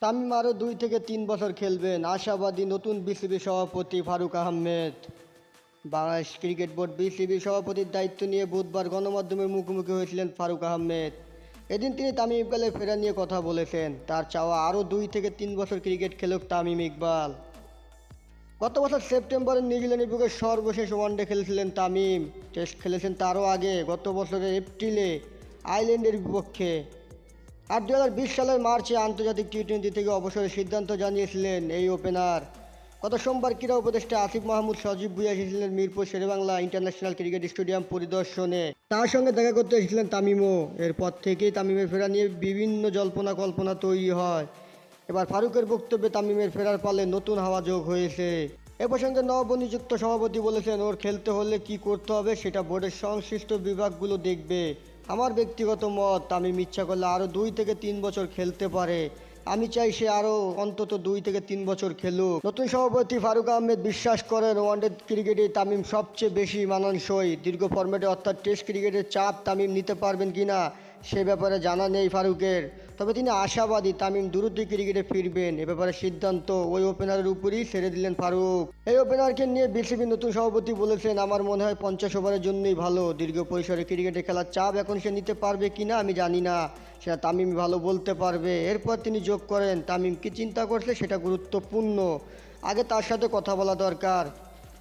তামিম আরও 2 থেকে 3 বছর খেলবেন, আশাবাদী নতুন বিসিবি সভাপতি Faruque Ahmed. Bangladesh cricket board BCB সভাপতির দায়িত্ব নিয়ে বুধবার গণমাধ্যমের মুখোমুখি হয়েছিলেন ফারুক আহমেদ। এদিন তিনি তামিম ইকবালের ফেরা নিয়ে কথা বলেছেন। তার চাওয়া আরও 2 থেকে 3 বছর ক্রিকেট খেলুক তামিম ইকবাল। গত বছর সেপ্টেম্বরে নিউজিল্যান্ডের বিপক্ষে সর্বশেষ ওয়ানডে খেলেছিলেন তামিম। টেস্ট খেলেছেন তারও আগে, গত বছরের এপ্রিলে আয়ারল্যান্ডের বিপক্ষে। আর 2020 সালের মার্চে আন্তর্জাতিক টি-20 থেকে অবসরের সিদ্ধান্ত জানিয়েছিলেন এই ওপেনার। গত সোমবার ক্রীড়া উপদেষ্টা আসিফ মাহমুদ সজীব ভুঁইয়া এসেছিলেন Mirpur Sher-e-Bangla international cricket stadium পরিদর্শনে। তার সঙ্গে দেখা করতে এসেছিলেন তামিমও। এরপর থেকেই তামিমের ফেরা নিয়ে বিভিন্ন জল্পনা কল্পনা তৈরি হয়। এবার ফারুকের বক্তব্যে তামিমের ফেরার পালে নতুন হাওয়া যোগ হয়েছে। এ প্রসঙ্গে নবনিযুক্ত সভাপতি বলেছেন, ওর খেলতে হলে কি করতে হবে সেটা বোর্ডের সংশ্লিষ্ট বিভাগগুলো দেখবে। আমার ব্যক্তিগত মত, তামিম ইচ্ছা করলে আরও 2 থেকে 3 বছর খেলতে পারে। আমি চাই সে আরও অন্তত 2 থেকে 3 বছর খেলুক। নতুন সভাপতি ফারুক আহমেদ বিশ্বাস করেন, ওয়ানডে ক্রিকেটে তামিম সবচেয়ে বেশি মানানসই। দীর্ঘ ফরম্যাটে অর্থাৎ টেস্ট ক্রিকেটের চাপ তামিম নিতে পারবেন কিনা সে ব্যাপারে জানা নেই ফারুকের। তবে তিনি আশাবাদী তামিম দ্রুতই ক্রিকেটে ফিরবেন। এ ব্যাপারে সিদ্ধান্ত ওই ওপেনারের উপরই ছেড়ে দিলেন ফারুক। এই ওপেনারকে নিয়ে বিসিবির নতুন সভাপতি বলেছেন, আমার মনে হয় 50 ওভারের জন্যই ভালো। দীর্ঘ পরিসরে ক্রিকেটে খেলার চাপ এখন সে নিতে পারবে কিনা আমি জানি না, সেটা তামিম ভালো বলতে পারবে। এরপর তিনি যোগ করেন, তামিম কি চিন্তা করছে সেটা গুরুত্বপূর্ণ, আগে তার সাথে কথা বলা দরকার।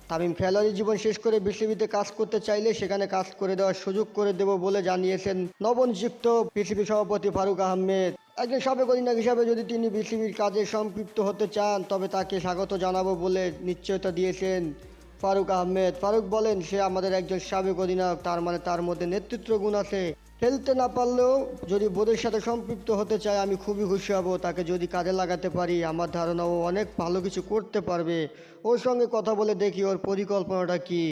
তামিম খেলোয়াড়ি জীবন শেষ করে বিসিবিতে কাজ করতে চাইলে সেখানে কাজ করে দেওয়ার সুযোগ করে দেব বলে জানিয়েছেন নবনিযুক্ত বিসিবি সভাপতি ফারুক আহমেদ। একজন সাবেক অধিনায়ক হিসাবে যদি তিনি বিসিবির কাজে সম্পৃক্ত হতে চান তবে তাকে স্বাগত জানাবো বলে নিশ্চয়তা দিয়েছেন ফারুক আহমেদ। ফারুক বলেন, সে আমাদের একজন সাবেক অধিনায়ক, তার মানে তার মধ্যে নেতৃত্ব গুণ আছে। খেলতে না পারলেও যদি বোর্ডের সাথে সম্পৃক্ত হতে চায় আমি খুবই খুশি হব। তাকে যদি কাজে লাগাতে পারি আমার ধারণা ও অনেক ভালো কিছু করতে পারবে। ওর সঙ্গে কথা বলে দেখি ওর পরিকল্পনাটা কী।